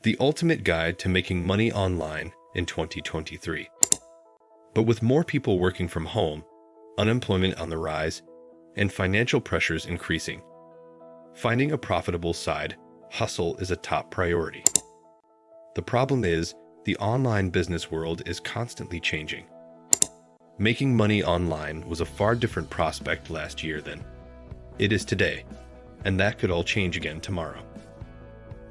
The ultimate guide to making money online in 2023. But with more people working from home, unemployment on the rise, and financial pressures increasing, finding a profitable side hustle is a top priority. The problem is, the online business world is constantly changing. Making money online was a far different prospect last year than it is today, and that could all change again tomorrow.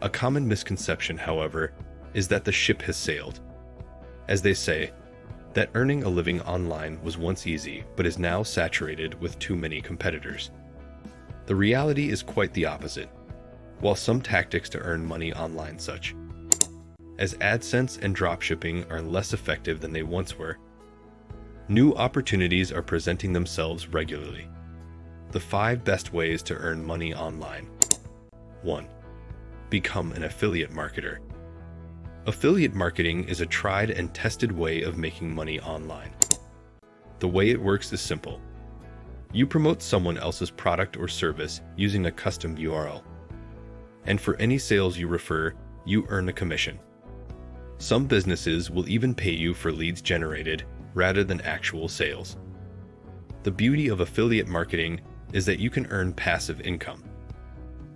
A common misconception, however, is that the ship has sailed. As they say, that earning a living online was once easy but is now saturated with too many competitors. The reality is quite the opposite. While some tactics to earn money online such as AdSense and dropshipping are less effective than they once were, new opportunities are presenting themselves regularly. The 5 best ways to earn money online. 1. Become an affiliate marketer. Affiliate marketing is a tried and tested way of making money online. The way it works is simple. You promote someone else's product or service using a custom URL. And for any sales you refer, you earn a commission. Some businesses will even pay you for leads generated rather than actual sales. The beauty of affiliate marketing is that you can earn passive income.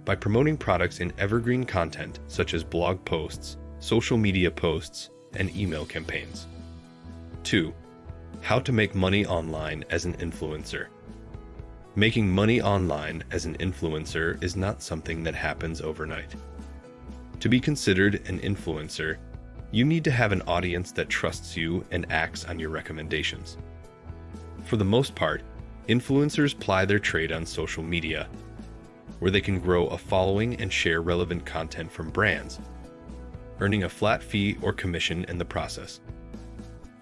By promoting products in evergreen content such as blog posts, social media posts, and email campaigns. 2. How to make money online as an influencer. Making money online as an influencer is not something that happens overnight. To be considered an influencer, you need to have an audience that trusts you and acts on your recommendations. For the most part, influencers ply their trade on social media, where they can grow a following and share relevant content from brands, earning a flat fee or commission in the process.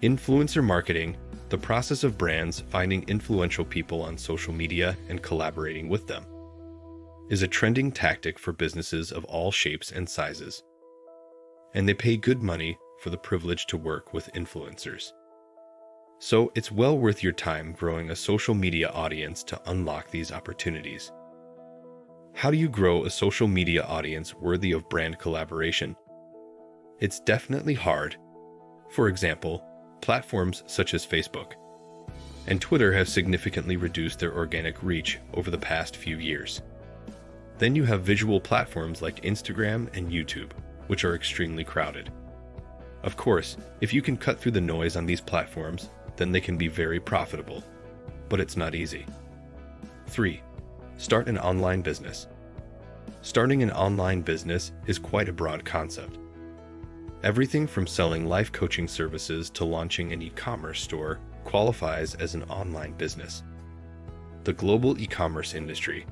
Influencer marketing, the process of brands finding influential people on social media and collaborating with them, is a trending tactic for businesses of all shapes and sizes. And they pay good money for the privilege to work with influencers. So it's well worth your time growing a social media audience to unlock these opportunities. How do you grow a social media audience worthy of brand collaboration? It's definitely hard. For example, platforms such as Facebook and Twitter have significantly reduced their organic reach over the past few years. Then you have visual platforms like Instagram and YouTube, which are extremely crowded. Of course, if you can cut through the noise on these platforms, then they can be very profitable, but it's not easy. 3. Start an online business. Starting an online business is quite a broad concept. Everything from selling life coaching services to launching an e-commerce store qualifies as an online business. The global e-commerce industry,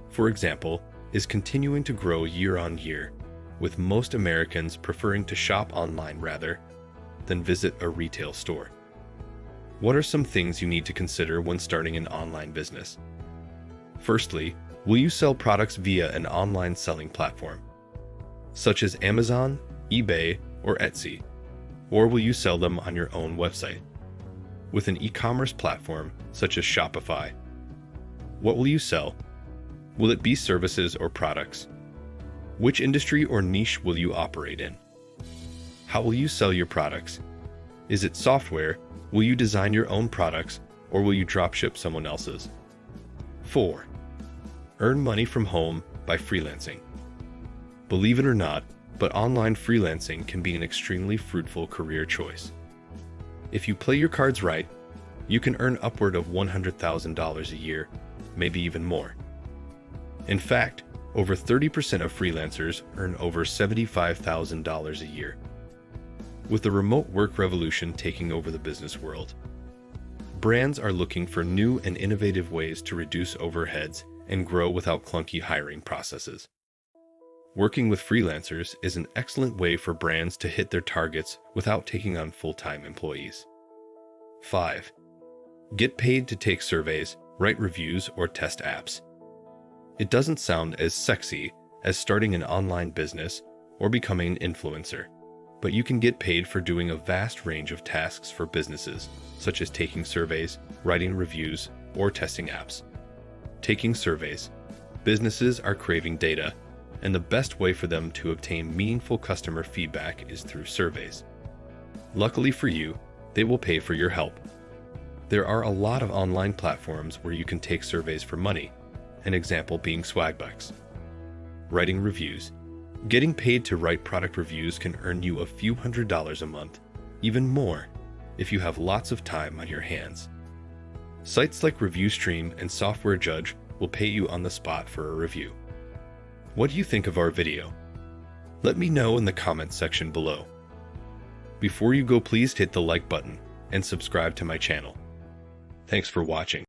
for example, is continuing to grow year on year, with most Americans preferring to shop online rather than visit a retail store. What are some things you need to consider when starting an online business? Firstly, will you sell products via an online selling platform, such as Amazon, eBay, or Etsy, or will you sell them on your own website with an e-commerce platform such as Shopify? What will you sell? Will it be services or products? Which industry or niche will you operate in? How will you sell your products? Is it software? Will you design your own products, or will you dropship someone else's? 4. Earn money from home by freelancing. Believe it or not, but online freelancing can be an extremely fruitful career choice. If you play your cards right, you can earn upward of $100,000 a year, maybe even more. In fact, over 30% of freelancers earn over $75,000 a year. With the remote work revolution taking over the business world, brands are looking for new and innovative ways to reduce overheads and grow without clunky hiring processes. Working with freelancers is an excellent way for brands to hit their targets without taking on full-time employees. 5. Get paid to take surveys, write reviews, or test apps. It doesn't sound as sexy as starting an online business or becoming an influencer, but you can get paid for doing a vast range of tasks for businesses, such as taking surveys, writing reviews, or testing apps. Taking surveys. Businesses are craving data, and the best way for them to obtain meaningful customer feedback is through surveys. Luckily for you, they will pay for your help. There are a lot of online platforms where you can take surveys for money, an example being Swagbucks. Writing reviews. Getting paid to write product reviews can earn you a few $100s a month, even more if you have lots of time on your hands. Sites like ReviewStream and Software Judge will pay you on the spot for a review. What do you think of our video? Let me know in the comments section below. Before you go, please hit the like button and subscribe to my channel. Thanks for watching.